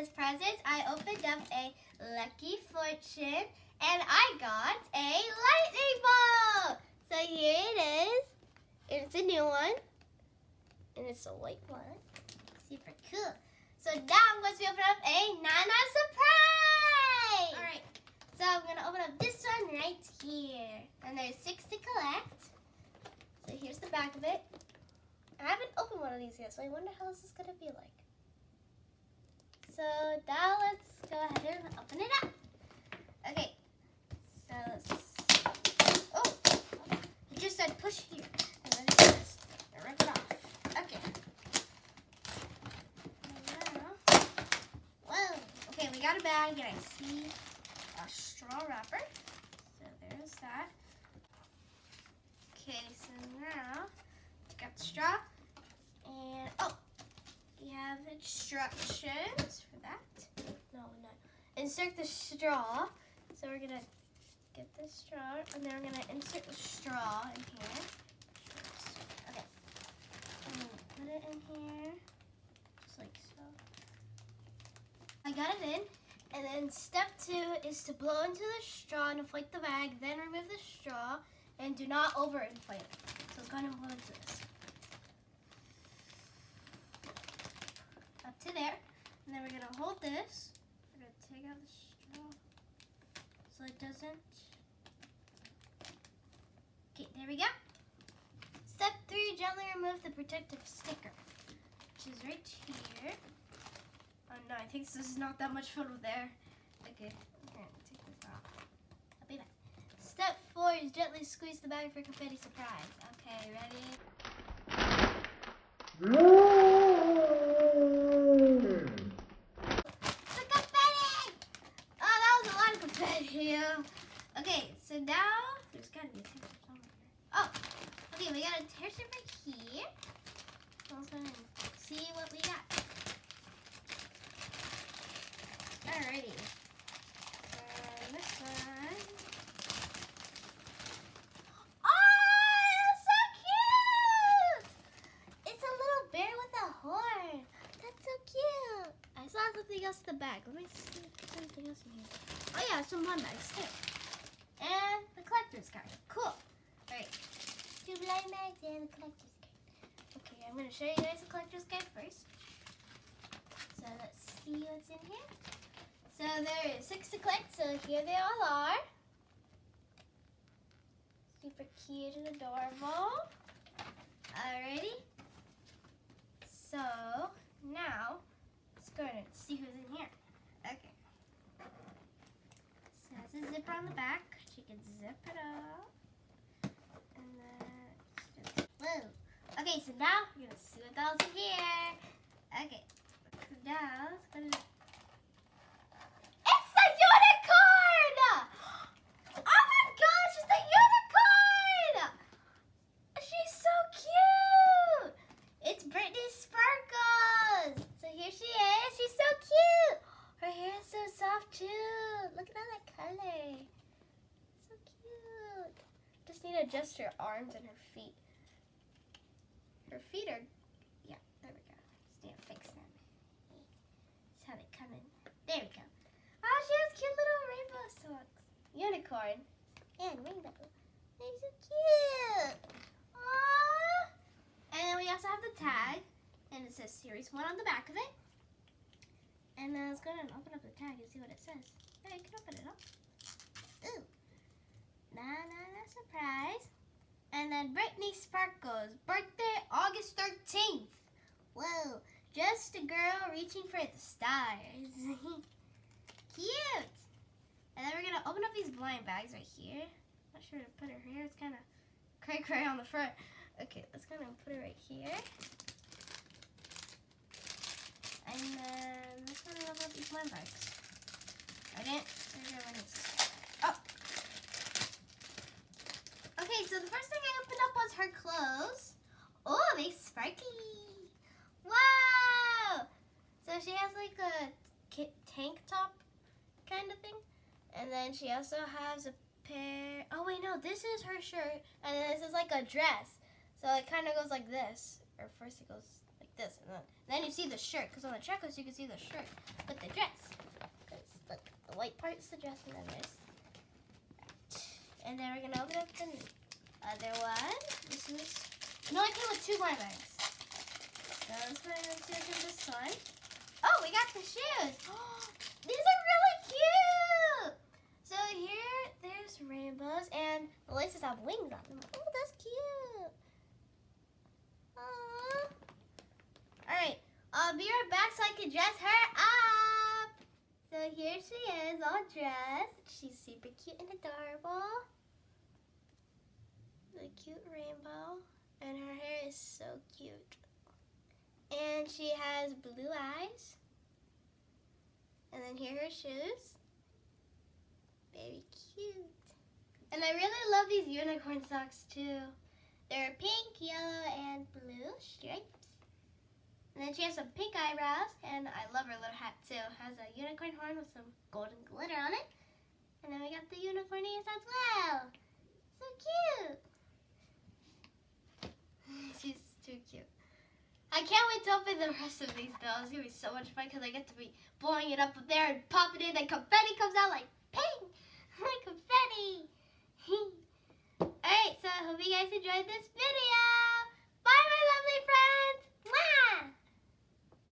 as presents, I opened up a Lucky Fortune and I got a lightning bolt. So here it is. It's a new one. And it's a white one. Super cool. So now I'm going to open up a Nana surprise. Alright. So I'm going to open up this one right here. And there's 6 to collect. So here's the back of it. I haven't opened one of these yet, so I wonder how this is going to be like. So now let's go ahead and open it up. Okay. So let's... Oh! It just said push here. And then it just rip it off. Okay. And now... Whoa! Okay, we got a bag and I see a straw wrapper. So there's that. Okay, so now take out the straw. And, oh! We have instructions for that. No, not. Insert the straw. So we're gonna get the straw, and then we're gonna insert the straw in here. Okay. And put it in here, just like so. I got it in, and then step 2 is to blow into the straw and inflate the bag. Then remove the straw, and do not overinflate it. So it's gonna blow into this. Up to there, and then we're gonna hold this. We're gonna take out the straw so it doesn't. Okay, there we go. Step 3, gently remove the protective sticker, which is right here. Oh no, I think this is not that much fun with air. Okay, I'm gonna take this off. I'll be back. Step 4 is gently squeeze the bag for confetti surprise. Okay, ready? Okay, so now there's gotta be a tear strip somewhere here. Oh, okay, we got a tear strip right here. Let's go and see what we got. Alrighty. And this one. Oh, so cute! It's a little bear with a horn. That's so cute. I saw something else in the bag. Let me see if there's anything else in here. Oh yeah, some fun bags too. And the collector's card. Cool. Alright. 2 blind bags and the collector's card. Okay, I'm going to show you guys the collector's card first. So let's see what's in here. So there is 6 to collect, so here they all are. Super cute and adorable. Alrighty. So now let's go ahead and see who's in here. Okay. So it has a zipper on the back. You can zip it up. And then, whoa. Okay, so now we're gonna see what else in here. Okay, so now let's go to. It's the unicorn! Oh my gosh, it's the unicorn! She's so cute! It's Brittany Sparkles! So here she is. She's so cute! Her hair is so soft too. Look at all that color. So cute. Just need to adjust her arms and her feet. Her feet are, yeah, there we go. Just need to fix them. That's how they come in. There we go. Oh, she has cute little rainbow socks. Unicorn and rainbow. They're so cute. Aww. And then we also have the tag, and it says Series 1 on the back of it. And then let's go ahead and open up the tag and see what it says. Yeah, you can open it up. Ooh. Nana surprise. And then Brittany Sparkles. Birthday August 13th. Whoa. Just a girl reaching for the stars. Cute. And then we're going to open up these blind bags right here. Not sure where to put her hair. It's kind of cray-cray on the front. Okay, let's go ahead and put it right here. And then let's go and open up these blind bags. I didn't. Oh. Okay, so the first thing I opened up was her clothes. Oh, they sparkly. Wow. So she has like a tank top kind of thing. And then she also has a pair. Oh, wait, no. This is her shirt. And then this is like a dress. So it kind of goes like this. Or first it goes like this, and then you see the shirt, because on the checklist you can see the shirt with the dress. Because look, the white part's the dress, and then there's that. And then we're gonna open up the other one. This is, it only came with 2 blind bags. So let's put in this one. Oh, we got the shoes. These are really cute. So here, there's rainbows, and the laces have wings on them. Oh, that's cute. Aww. All right, I'll be right back so I can dress her up. So here she is, all dressed. She's super cute and adorable. The cute rainbow, and her hair is so cute. And she has blue eyes. And then here are her shoes. Very cute. And I really love these unicorn socks too. They're pink, yellow, and blue stripes. And then she has some pink eyebrows, and I love her little hat too. It has a unicorn horn with some golden glitter on it. And then we got the unicorn ears as well. So cute. She's too cute. I can't wait to open the rest of these though. It's gonna be so much fun because I get to be blowing it up there and pop it in, and confetti comes out like ping, like confetti. Alright, so I hope you guys enjoyed this video.